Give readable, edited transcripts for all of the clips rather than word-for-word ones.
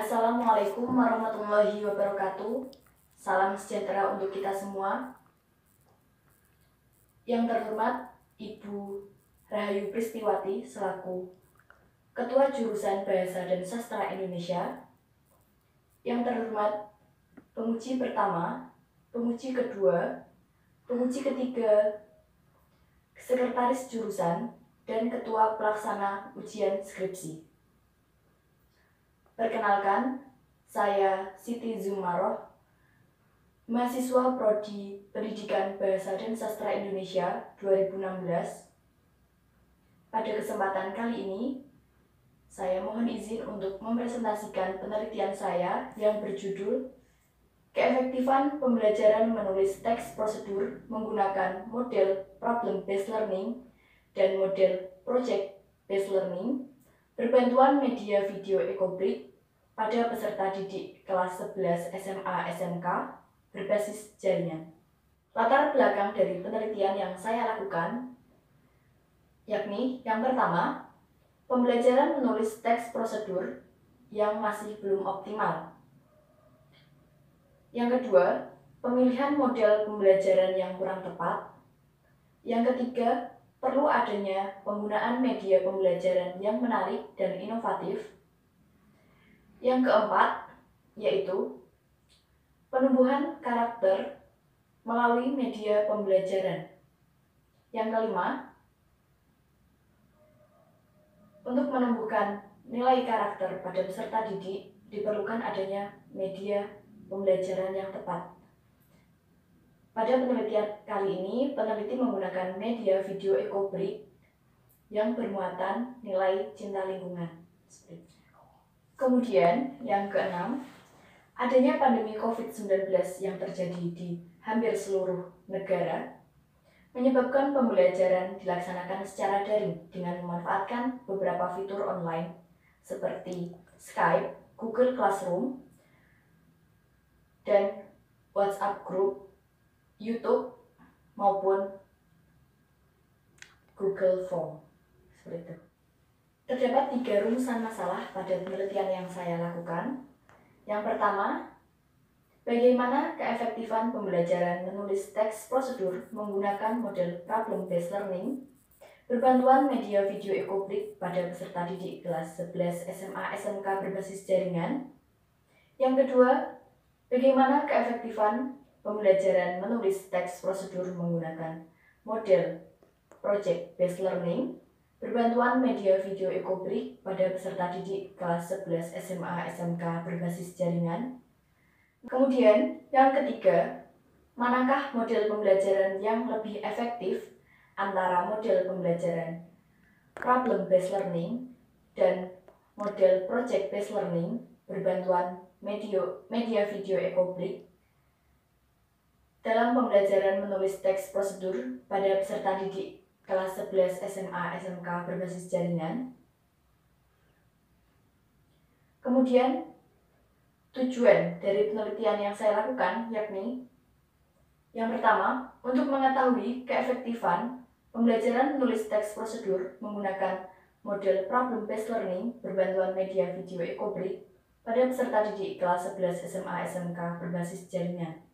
Assalamualaikum warahmatullahi wabarakatuh. Salam sejahtera untuk kita semua. Yang terhormat Ibu Rahayu Pristiwati selaku Ketua Jurusan Bahasa dan Sastra Indonesia. Yang terhormat penguji pertama, penguji kedua, penguji ketiga, sekretaris jurusan, dan ketua pelaksana ujian skripsi. Perkenalkan, saya Siti Zumaroh, mahasiswa Prodi Pendidikan Bahasa dan Sastra Indonesia 2016. Pada kesempatan kali ini, saya mohon izin untuk mempresentasikan penelitian saya yang berjudul Keefektifan Pembelajaran Menulis Teks Prosedur Menggunakan Model Problem-Based Learning dan Model Project-Based Learning Berbantuan Media Video Ekobrik pada peserta didik kelas 11 SMA SMK berbasis jaringan. Latar belakang dari penelitian yang saya lakukan yakni yang pertama, pembelajaran menulis teks prosedur yang masih belum optimal. Yang kedua, pemilihan model pembelajaran yang kurang tepat. Yang ketiga, perlu adanya penggunaan media pembelajaran yang menarik dan inovatif. Yang keempat, yaitu penumbuhan karakter melalui media pembelajaran. Yang kelima, untuk menumbuhkan nilai karakter pada peserta didik, diperlukan adanya media pembelajaran yang tepat. Pada penelitian kali ini, peneliti menggunakan media video ekobrik yang bermuatan nilai cinta lingkungan. Kemudian, yang keenam, adanya pandemi COVID-19 yang terjadi di hampir seluruh negara menyebabkan pembelajaran dilaksanakan secara daring dengan memanfaatkan beberapa fitur online seperti Skype, Google Classroom, dan WhatsApp Group, YouTube, maupun Google Form. Seperti itu. Terdapat 3 rumusan masalah pada penelitian yang saya lakukan. Yang pertama, bagaimana keefektifan pembelajaran menulis teks prosedur menggunakan model problem-based learning berbantuan media video ekobrik pada peserta didik kelas 11 SMA SMK berbasis jaringan. Yang kedua, bagaimana keefektifan pembelajaran menulis teks prosedur menggunakan model project-based learning berbantuan media video ekobrik pada peserta didik kelas 11 SMA SMK berbasis jaringan. Kemudian, yang ketiga, manakah model pembelajaran yang lebih efektif antara model pembelajaran problem-based learning dan model project-based learning berbantuan media video ekobrik dalam pembelajaran menulis teks prosedur pada peserta didik kelas 11 SMA SMK berbasis jaringan. Kemudian, tujuan dari penelitian yang saya lakukan yakni yang pertama, untuk mengetahui keefektifan pembelajaran menulis teks prosedur menggunakan model problem-based learning berbantuan media video ekobrik pada peserta didik kelas 11 SMA SMK berbasis jaringan.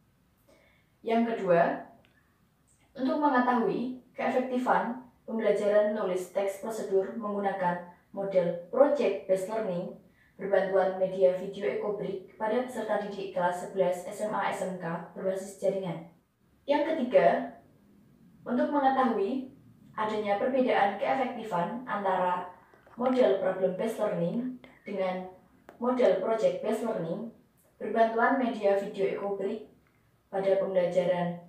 Yang kedua, untuk mengetahui keefektifan pembelajaran menulis teks prosedur menggunakan model project-based learning berbantuan media video ekobrik pada peserta didik kelas 11 SMA SMK berbasis jaringan. Yang ketiga, untuk mengetahui adanya perbedaan keefektifan antara model problem-based learning dengan model project-based learning berbantuan media video ekobrik pada pembelajaran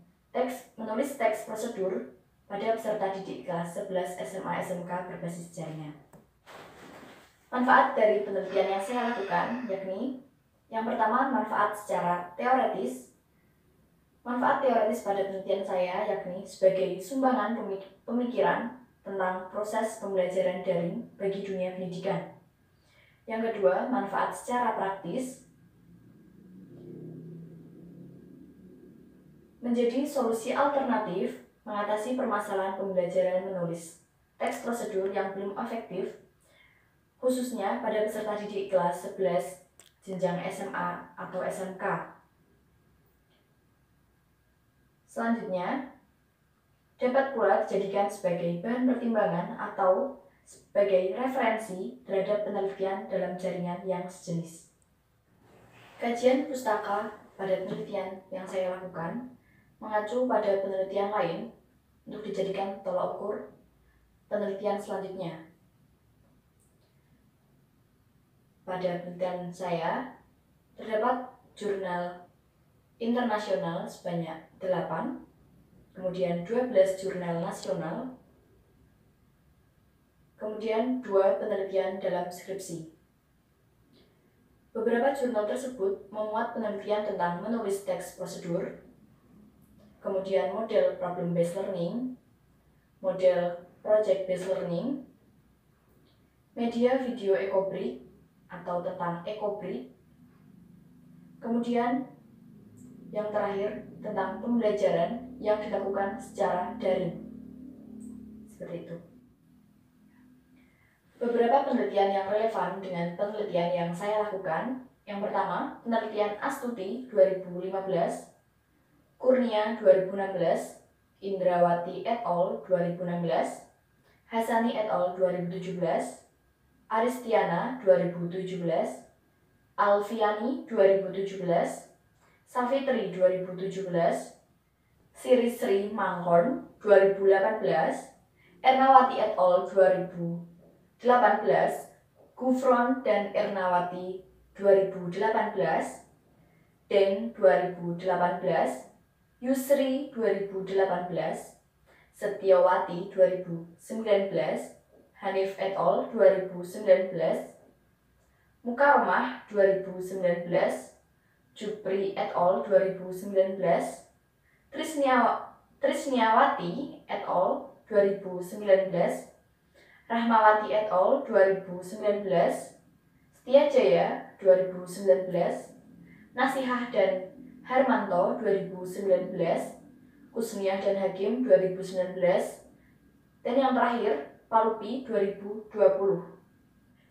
menulis teks prosedur pada peserta didik kelas 11 SMA SMK berbasis jaringan. Manfaat dari penelitian yang saya lakukan yakni yang pertama, manfaat secara teoretis. Manfaat teoretis pada penelitian saya yakni sebagai sumbangan pemikiran tentang proses pembelajaran daring bagi dunia pendidikan. Yang kedua, manfaat secara praktis. Menjadi solusi alternatif mengatasi permasalahan pembelajaran menulis teks prosedur yang belum efektif, khususnya pada peserta didik kelas 11 jenjang SMA atau SMK. Selanjutnya, dapat pula dijadikan sebagai bahan pertimbangan atau sebagai referensi terhadap penelitian dalam jaringan yang sejenis. Kajian pustaka pada penelitian yang saya lakukan mengacu pada penelitian lain untuk dijadikan tolak ukur penelitian selanjutnya. Pada penelitian saya, terdapat jurnal internasional sebanyak 8, kemudian 12 jurnal nasional, kemudian 2 penelitian dalam skripsi. Beberapa jurnal tersebut memuat penelitian tentang menulis teks prosedur, kemudian model problem-based learning, model project-based learning, media video ekobrik atau tentang ekobrik, kemudian yang terakhir tentang pembelajaran yang dilakukan secara daring. Seperti itu. Beberapa penelitian yang relevan dengan penelitian yang saya lakukan. Yang pertama, penelitian Astuti 2015, Kurnia 2016, Indrawati et al. 2016, Hasani et al. 2017, Aristiana 2017, Alfiani 2017, Savitri 2017, Sirisri Manghorn 2018, Ernawati et al. 2018, Gufron dan Ernawati 2018, Deng 2018, Yusri 2018, Setiawati 2019, Hanif et al. 2019, Mukaromah 2019, Jupri et al. 2019, Trisniawati et al. 2019, Rahmawati et al. 2019, Setiajaya 2019, Nasihah dan Hermanto 2019, Kusniah dan Hakim 2019, dan yang terakhir Palupi 2020.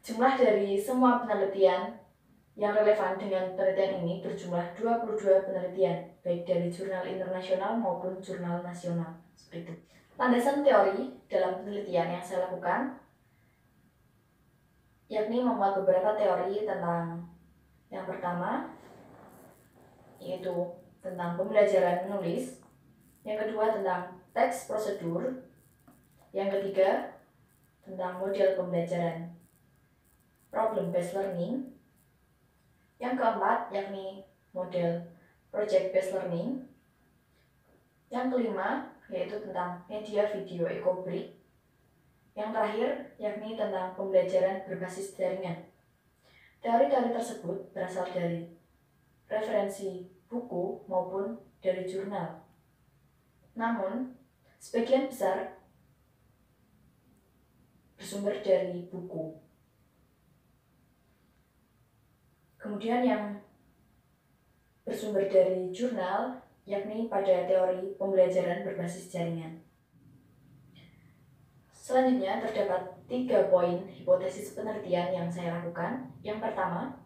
Jumlah dari semua penelitian yang relevan dengan penelitian ini berjumlah 22 penelitian, baik dari jurnal internasional maupun jurnal nasional. Seperti itu. Landasan teori dalam penelitian yang saya lakukan, yakni membuat beberapa teori tentang yang pertama, yaitu tentang pembelajaran menulis, yang kedua tentang teks prosedur, yang ketiga tentang model pembelajaran problem-based learning, yang keempat yakni model project-based learning, yang kelima yaitu tentang media video ekobrik, yang terakhir yakni tentang pembelajaran berbasis jaringan. Teori-teori tersebut berasal dari referensi buku maupun dari jurnal. Namun, sebagian besar bersumber dari buku. Kemudian yang bersumber dari jurnal, yakni pada teori pembelajaran berbasis jaringan. Selanjutnya terdapat 3 poin hipotesis penelitian yang saya lakukan. Yang pertama,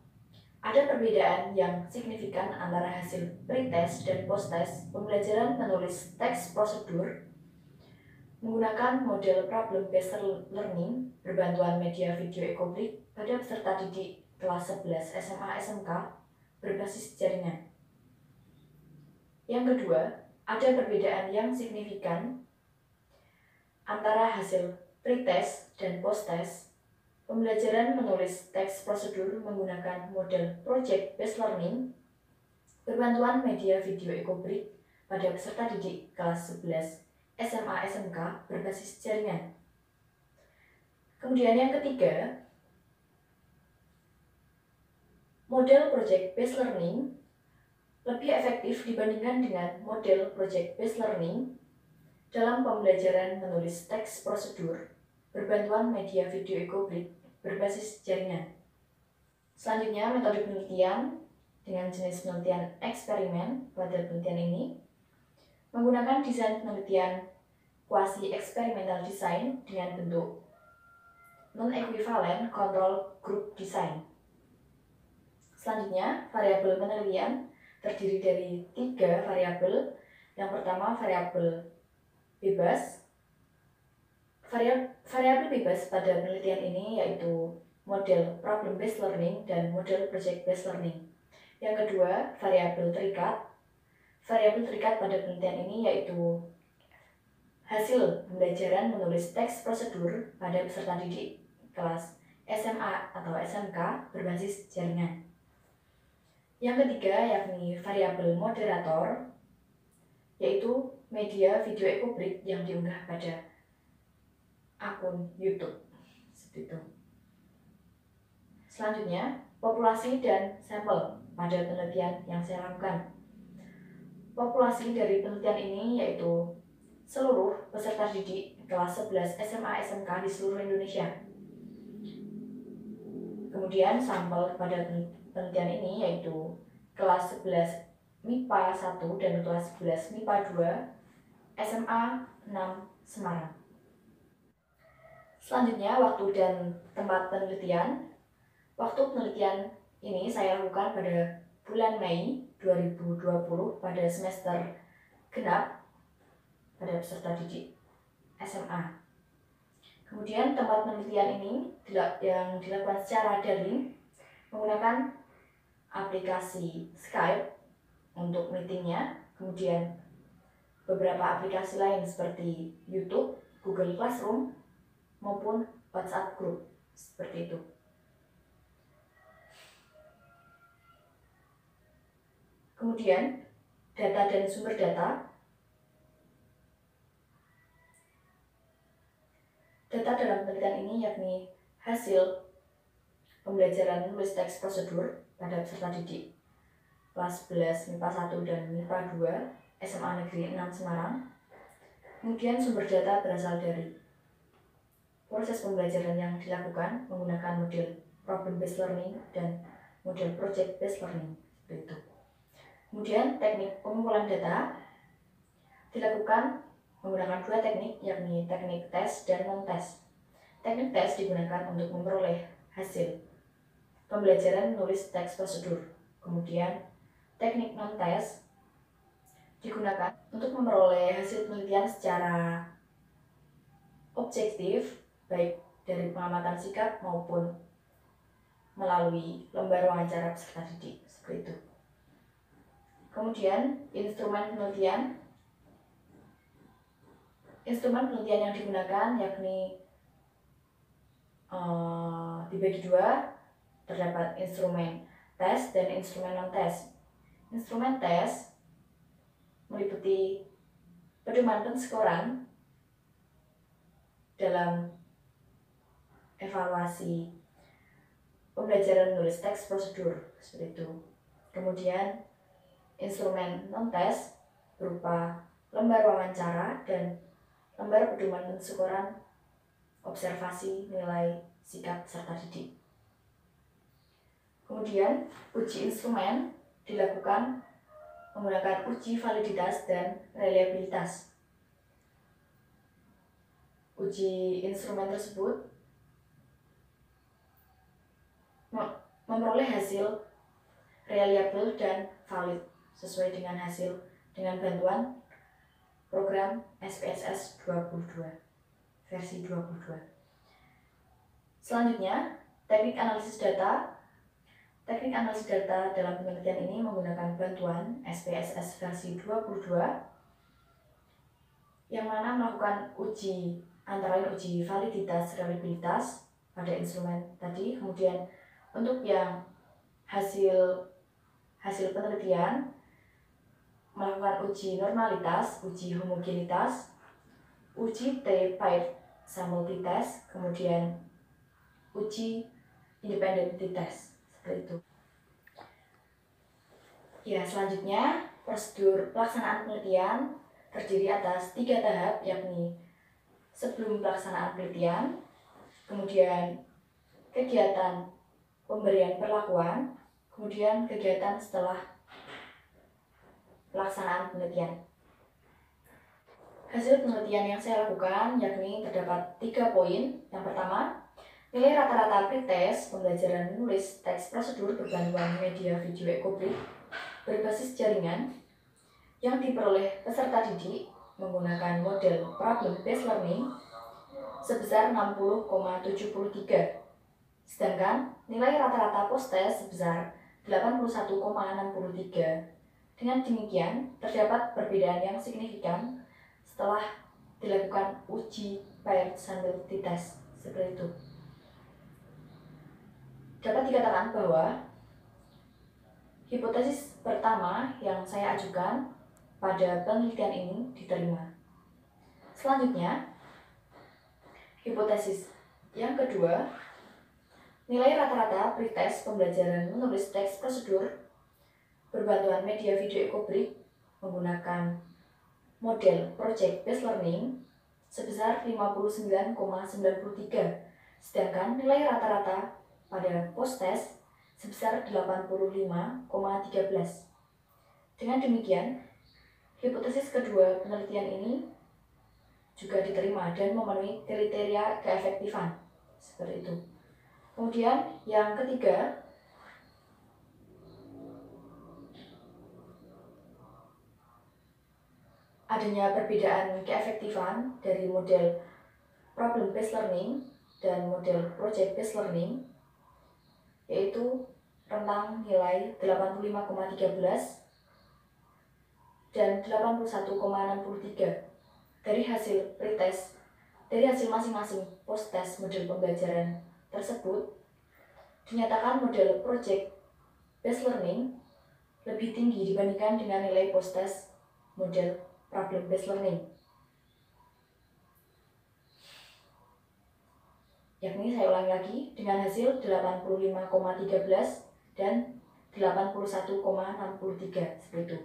ada perbedaan yang signifikan antara hasil pretest dan posttest pembelajaran menulis teks prosedur menggunakan model problem-based learning berbantuan media video ekobrik pada peserta didik kelas 11 SMA SMK berbasis jaringan. Yang kedua, ada perbedaan yang signifikan antara hasil pretest dan posttest pembelajaran menulis teks prosedur menggunakan model project-based learning berbantuan media video ekobrik pada peserta didik kelas 11 SMA SMK berbasis jaringan. Kemudian yang ketiga, model project-based learning lebih efektif dibandingkan dengan model project-based learning dalam pembelajaran menulis teks prosedur berbantuan media video ekobrik berbasis jaringan. Selanjutnya, metode penelitian dengan jenis penelitian eksperimen pada penelitian ini menggunakan desain penelitian quasi eksperimental design dengan bentuk non-equivalent control group design. Selanjutnya, variabel penelitian terdiri dari 3 variabel. Yang pertama, variabel bebas. Variabel bebas pada penelitian ini yaitu model problem-based learning dan model project-based learning. Yang kedua, variabel terikat. Variabel terikat pada penelitian ini yaitu hasil pembelajaran menulis teks prosedur pada peserta didik kelas SMA atau SMK berbasis jaringan. Yang ketiga yakni variabel moderator, yaitu media video ekobrik yang diunggah pada akun YouTube. Seperti itu. Selanjutnya, populasi dan sampel pada penelitian yang saya lakukan. Populasi dari penelitian ini yaitu seluruh peserta didik kelas 11 SMA SMK di seluruh Indonesia. Kemudian sampel pada penelitian ini yaitu kelas 11 MIPA 1 dan kelas 11 MIPA 2 SMA 6 Semarang. Selanjutnya, waktu dan tempat penelitian. Waktu penelitian ini saya lakukan pada bulan Mei 2020 pada semester genap pada peserta didik SMA. Kemudian tempat penelitian ini yang dilakukan secara daring menggunakan aplikasi Skype untuk meetingnya, kemudian beberapa aplikasi lain seperti YouTube, Google Classroom, maupun WhatsApp Group, seperti itu. Kemudian data dan sumber data. Data dalam penelitian ini yakni hasil pembelajaran menulis teks prosedur pada peserta didik kelas 11 MIPA 1 dan MIPA 2 SMA Negeri 6 Semarang. Kemudian sumber data berasal dari proses pembelajaran yang dilakukan menggunakan model problem-based learning dan model project-based learning. Seperti itu. Kemudian teknik pengumpulan data dilakukan menggunakan 2 teknik, yakni teknik tes dan non-tes. Teknik tes digunakan untuk memperoleh hasil pembelajaran menulis teks prosedur. Kemudian teknik non-tes digunakan untuk memperoleh hasil penelitian secara objektif, baik dari pengamatan sikap maupun melalui lembar wawancara peserta didik. Seperti itu. Kemudian instrumen penelitian. Instrumen penelitian yang digunakan yakni dibagi 2, terdapat instrumen tes dan instrumen non-tes. Instrumen tes meliputi pedoman penskoran dalam evaluasi pembelajaran menulis teks prosedur, seperti itu. Kemudian instrumen non-tes berupa lembar wawancara dan lembar pedoman penskoran observasi nilai sikap peserta didik. Kemudian uji instrumen dilakukan menggunakan uji validitas dan reliabilitas. Uji instrumen tersebut memperoleh hasil reliable dan valid sesuai dengan bantuan program SPSS 22 versi 22. Selanjutnya, teknik analisis data. Teknik analisis data dalam penelitian ini menggunakan bantuan SPSS versi 22 yang mana melakukan antara lain uji validitas reliabilitas pada instrumen tadi. Kemudian untuk yang hasil penelitian melakukan uji normalitas, uji homogenitas, uji T-paired sample t-test, kemudian uji independent t-test, seperti itu. Ya, selanjutnya prosedur pelaksanaan penelitian terdiri atas 3 tahap, yakni sebelum pelaksanaan penelitian, kemudian kegiatan pemberian perlakuan, kemudian kegiatan setelah pelaksanaan penelitian. Hasil penelitian yang saya lakukan yakni terdapat 3 poin. Yang pertama, Nilai rata-rata pretest pembelajaran menulis teks prosedur berbantuan media video ekobrik berbasis jaringan yang diperoleh peserta didik menggunakan model problem-based learning sebesar 60,73. Sedangkan nilai rata-rata post-test sebesar 81,63. Dengan demikian, terdapat perbedaan yang signifikan setelah dilakukan uji paired samplability test seperti itu. Dapat dikatakan bahwa hipotesis pertama yang saya ajukan pada penelitian ini diterima. Selanjutnya, hipotesis yang kedua, nilai rata-rata pretest pembelajaran menulis teks prosedur berbantuan media video ekobrik menggunakan model project-based learning sebesar 59,93, sedangkan nilai rata-rata pada post-test sebesar 85,13. Dengan demikian, hipotesis kedua penelitian ini juga diterima dan memenuhi kriteria keefektifan. Seperti itu. Kemudian yang ketiga, adanya perbedaan keefektifan dari model problem-based learning dan model project-based learning, yaitu rentang nilai 85,13 dan 81,63 dari hasil pretest. Dari hasil masing-masing post-test model pembelajaran tersebut, dinyatakan model project-based learning lebih tinggi dibandingkan dengan nilai post-test model problem-based learning, yakni saya ulangi lagi dengan hasil 85,13 dan 81,63 seperti itu.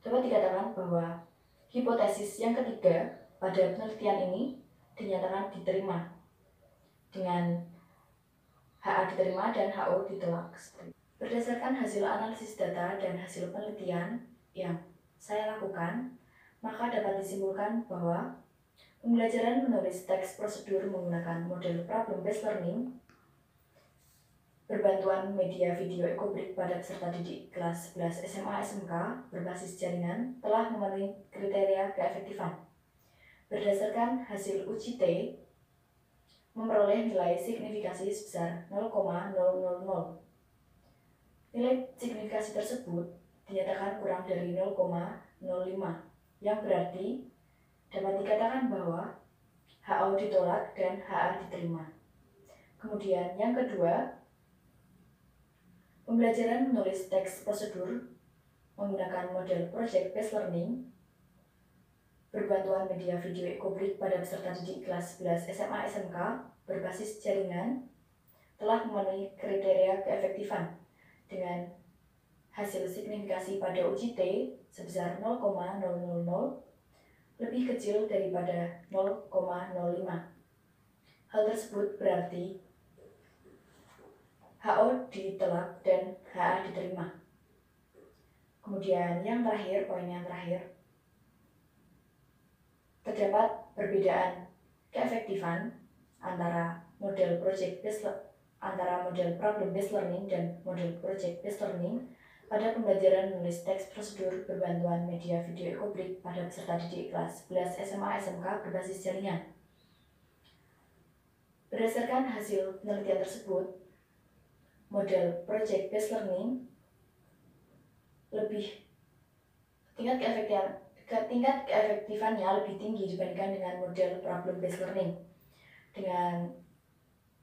Dapat dikatakan bahwa hipotesis yang ketiga pada penelitian ini dinyatakan diterima dengan HA diterima dan HO ditolak. Berdasarkan hasil analisis data dan hasil penelitian yang saya lakukan, maka dapat disimpulkan bahwa pembelajaran menulis teks prosedur menggunakan model problem-based learning berbantuan media video ekobrik pada peserta didik kelas 11 SMA SMK berbasis jaringan telah memenuhi kriteria keefektifan. Berdasarkan hasil uji T, memperoleh nilai signifikasi sebesar 0,000. Nilai signifikasi tersebut dinyatakan kurang dari 0,05, yang berarti dapat dikatakan bahwa HO ditolak dan HA diterima. Kemudian yang kedua, pembelajaran menulis teks prosedur menggunakan model project-based learning berbantuan media video ekobrik pada peserta didik kelas 11 SMA SMK berbasis jaringan telah memenuhi kriteria keefektifan dengan hasil signifikasi pada uji T sebesar 0,000 lebih kecil daripada 0,05. Hal tersebut berarti HO ditolak dan HA diterima. Kemudian yang terakhir, poin yang terakhir, terdapat perbedaan keefektifan antara model problem-based learning dan model project-based learning pada pembelajaran menulis teks prosedur berbantuan media video ekobrik pada peserta didik kelas 11 SMA SMK berbasis jaringan. Berdasarkan hasil penelitian tersebut, model project-based learning tingkat keefektifannya lebih tinggi dibandingkan dengan model problem-based learning dengan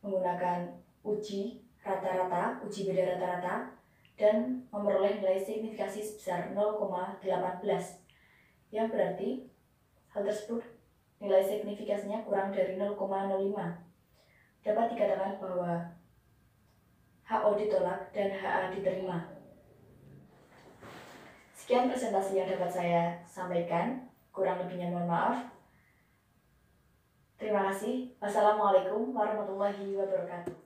menggunakan uji beda rata-rata dan memperoleh nilai signifikasi sebesar 0,18, yang berarti hal tersebut nilai signifikasinya kurang dari 0,05. Dapat dikatakan bahwa HO ditolak dan HA diterima. Sekian presentasi yang dapat saya sampaikan, kurang lebihnya mohon maaf. Terima kasih. Wassalamualaikum warahmatullahi wabarakatuh.